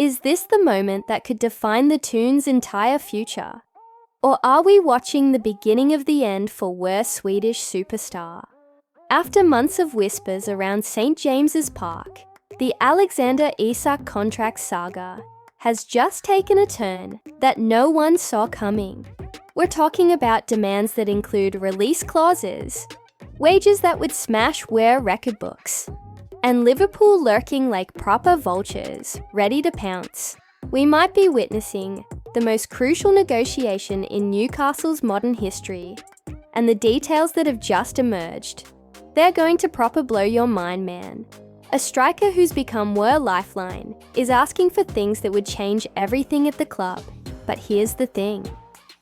Is this the moment that could define the Toon's entire future? Or are we watching the beginning of the end for our Swedish superstar? After months of whispers around St. James's Park, the Alexander Isak contract saga has just taken a turn that no one saw coming. We're talking about demands that include release clauses, wages that would smash our record books, and Liverpool lurking like proper vultures, ready to pounce. We might be witnessing the most crucial negotiation in Newcastle's modern history, and the details that have just emerged. They're going to proper blow your mind, man. A striker who's become our lifeline is asking for things that would change everything at the club. But here's the thing.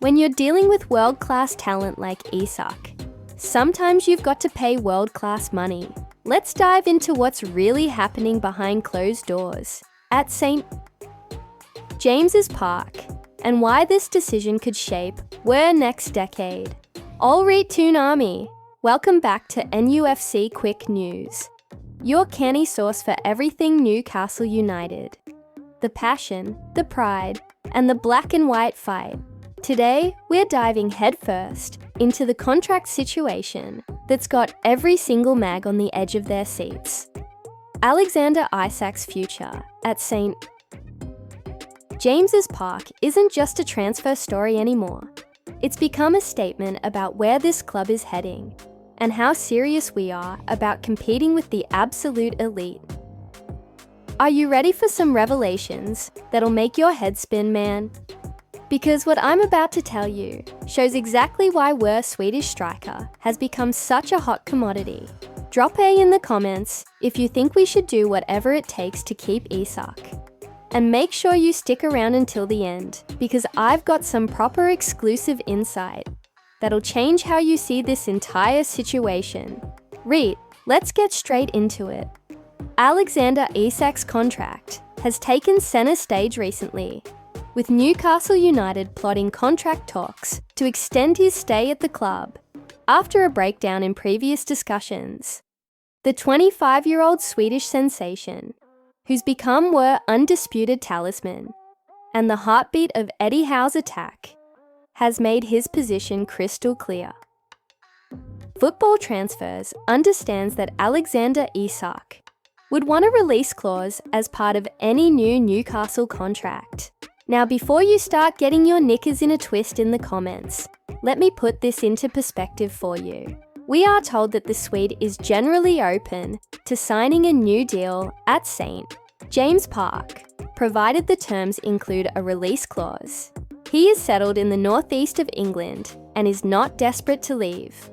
When you're dealing with world-class talent like Isach, sometimes you've got to pay world-class money. Let's dive into what's really happening behind closed doors at St. James's Park, and why this decision could shape our next decade. All right, Toon Army, welcome back to NUFC Quick News, your canny source for everything Newcastle United. The passion, the pride, and the black and white fight. Today, we're diving headfirst into the contract situation that's got every single mag on the edge of their seats. Alexander Isak's future at St. James's Park isn't just a transfer story anymore. It's become a statement about where this club is heading and how serious we are about competing with the absolute elite. Are you ready for some revelations that'll make your head spin, man? Because what I'm about to tell you shows exactly why our Swedish striker has become such a hot commodity. Drop A in the comments if you think we should do whatever it takes to keep Isach. And make sure you stick around until the end, because I've got some proper exclusive insight that'll change how you see this entire situation. Reet, let's get straight into it. Alexander Isak's contract has taken center stage recently, with Newcastle United plotting contract talks to extend his stay at the club after a breakdown in previous discussions. The 25-year-old Swedish sensation, who's become our undisputed talisman and the heartbeat of Eddie Howe's attack, has made his position crystal clear. Football Transfers understands that Alexander Isach would want a release clause as part of any new Newcastle contract. Now, before you start getting your knickers in a twist in the comments, let me put this into perspective for you. We are told that the Swede is generally open to signing a new deal at St. James Park, provided the terms include a release clause. He is settled in the northeast of England and is not desperate to leave.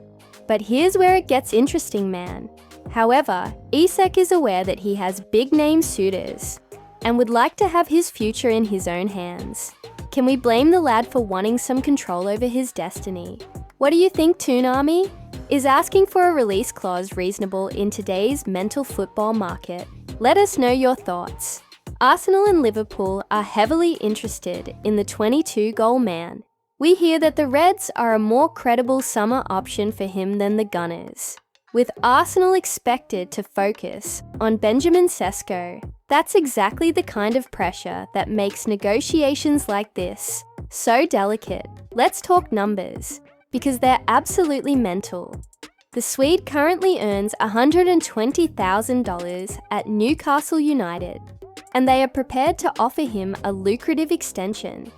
But here's where it gets interesting, man. However, Isach is aware that he has big-name suitors and would like to have his future in his own hands. Can we blame the lad for wanting some control over his destiny? What do you think, Toon Army? Is asking for a release clause reasonable in today's mental football market? Let us know your thoughts. Arsenal and Liverpool are heavily interested in the 22-goal man. We hear that the Reds are a more credible summer option for him than the Gunners, with Arsenal expected to focus on Benjamin Sesko. That's exactly the kind of pressure that makes negotiations like this so delicate. Let's talk numbers, because they're absolutely mental. The Swede currently earns $120,000 at Newcastle United, and they are prepared to offer him a lucrative extension.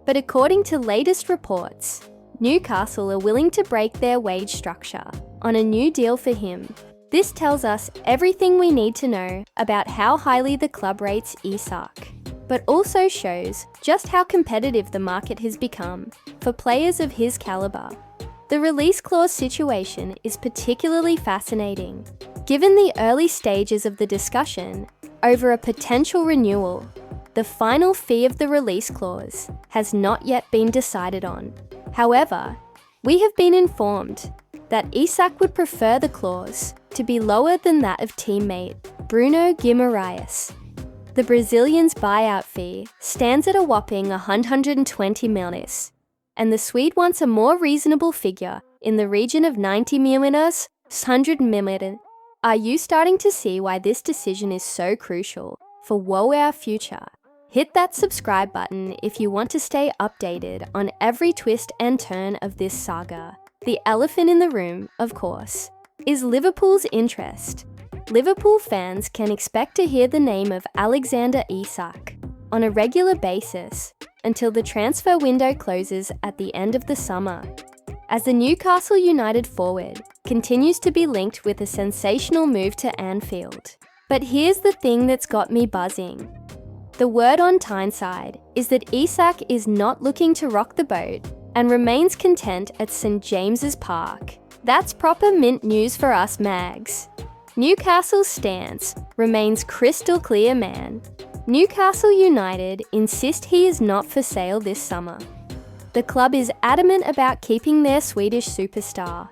But according to latest reports, Newcastle are willing to break their wage structure on a new deal for him. This tells us everything we need to know about how highly the club rates Isach, but also shows just how competitive the market has become for players of his caliber. The release clause situation is particularly fascinating, given the early stages of the discussion over a potential renewal. The final fee of the release clause has not yet been decided on. However, we have been informed that Isach would prefer the clause to be lower than that of teammate Bruno Guimaraes. The Brazilian's buyout fee stands at a whopping 120 million, and the Swede wants a more reasonable figure in the region of 90 million, 100 million. Are you starting to see why this decision is so crucial for our future? Hit that subscribe button if you want to stay updated on every twist and turn of this saga. The elephant in the room, of course, is Liverpool's interest. Liverpool fans can expect to hear the name of Alexander Isak's on a regular basis until the transfer window closes at the end of the summer, as the Newcastle United forward continues to be linked with a sensational move to Anfield. But here's the thing that's got me buzzing. The word on Tyneside is that Isach is not looking to rock the boat and remains content at St James's Park. That's proper mint news for us Mags. Newcastle's stance remains crystal clear, man. Newcastle United insist he is not for sale this summer. The club is adamant about keeping their Swedish superstar,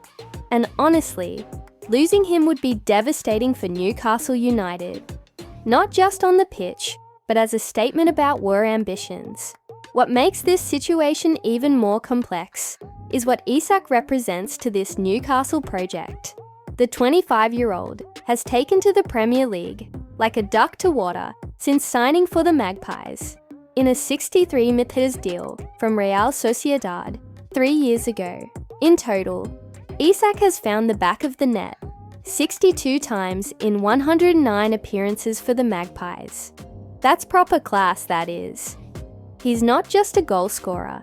and honestly, losing him would be devastating for Newcastle United. Not just on the pitch, but as a statement about war ambitions. What makes this situation even more complex is what Isach represents to this Newcastle project. The 25-year-old has taken to the Premier League like a duck to water since signing for the Magpies in a 63 million deal from Real Sociedad 3 years ago. In total, Isach has found the back of the net 62 times in 109 appearances for the Magpies. That's proper class, that is. He's not just a goal scorer.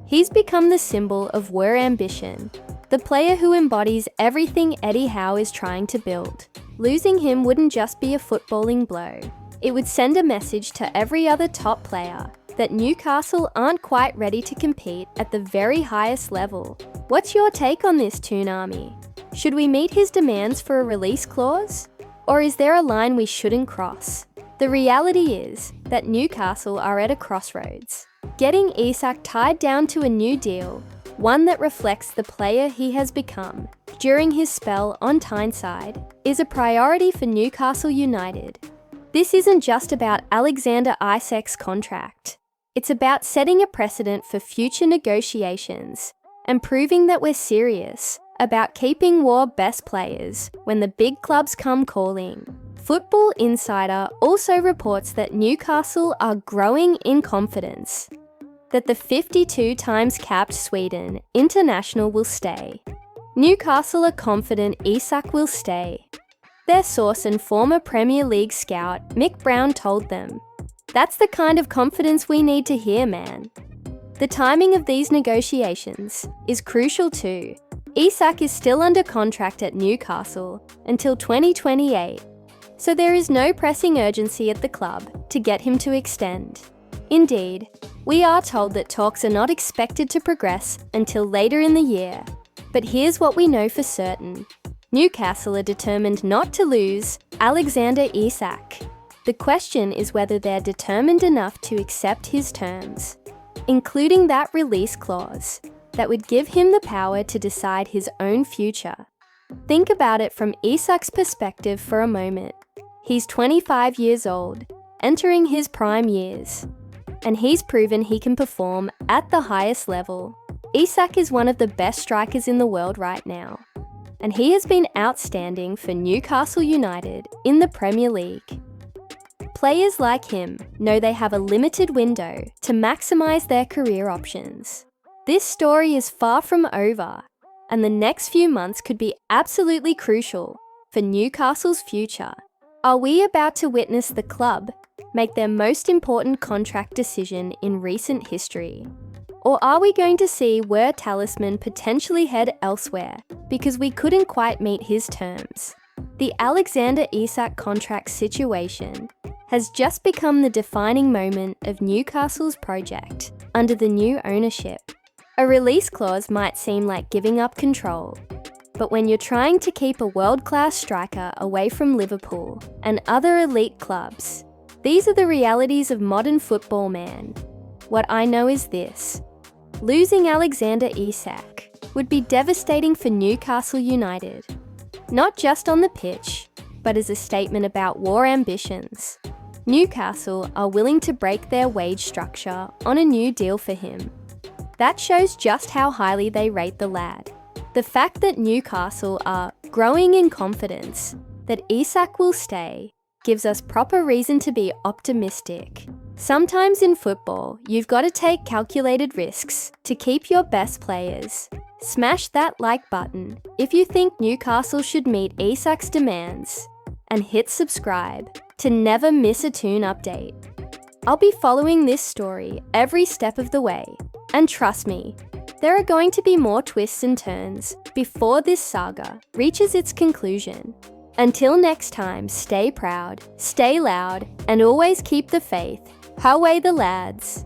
He's become the symbol of war ambition, the player who embodies everything Eddie Howe is trying to build. Losing him wouldn't just be a footballing blow. It would send a message to every other top player that Newcastle aren't quite ready to compete at the very highest level. What's your take on this, Toonami? Should we meet his demands for a release clause? Or is there a line we shouldn't cross? The reality is that Newcastle are at a crossroads. Getting Isach tied down to a new deal, one that reflects the player he has become during his spell on Tyneside, is a priority for Newcastle United. This isn't just about Alexander Isak's contract. It's about setting a precedent for future negotiations and proving that we're serious about keeping war best players when the big clubs come calling. Football Insider also reports that Newcastle are growing in confidence, that the 52 times capped Sweden international will stay. Newcastle are confident Isach will stay. Their source and former Premier League scout Mick Brown told them. That's the kind of confidence we need to hear, man. The timing of these negotiations is crucial too. Isach is still under contract at Newcastle until 2028, so there is no pressing urgency at the club to get him to extend. Indeed, we are told that talks are not expected to progress until later in the year. But here's what we know for certain. Newcastle are determined not to lose Alexander Isach. The question is whether they're determined enough to accept his terms, including that release clause that would give him the power to decide his own future. Think about it from Isak's perspective for a moment. He's 25 years old, entering his prime years, and he's proven he can perform at the highest level. Isach is one of the best strikers in the world right now, and he has been outstanding for Newcastle United in the Premier League. Players like him know they have a limited window to maximise their career options. This story is far from over, and the next few months could be absolutely crucial for Newcastle's future. Are we about to witness the club make their most important contract decision in recent history? Or are we going to see Wur Talisman potentially head elsewhere because we couldn't quite meet his terms? The Alexander Isach contract situation has just become the defining moment of Newcastle's project under the new ownership. A release clause might seem like giving up control, but when you're trying to keep a world-class striker away from Liverpool and other elite clubs, these are the realities of modern football, man. What I know is this. Losing Alexander Isach would be devastating for Newcastle United, not just on the pitch, but as a statement about war ambitions. Newcastle are willing to break their wage structure on a new deal for him. That shows just how highly they rate the lad. The fact that Newcastle are growing in confidence that Isach will stay gives us proper reason to be optimistic. Sometimes in football, you've got to take calculated risks to keep your best players. Smash that like button if you think Newcastle should meet Isak'S demands, and hit subscribe to never miss a Toon update. I'll be following this story every step of the way, and trust me, there are going to be more twists and turns before this saga reaches its conclusion. Until next time, stay proud, stay loud, and always keep the faith. Away the lads!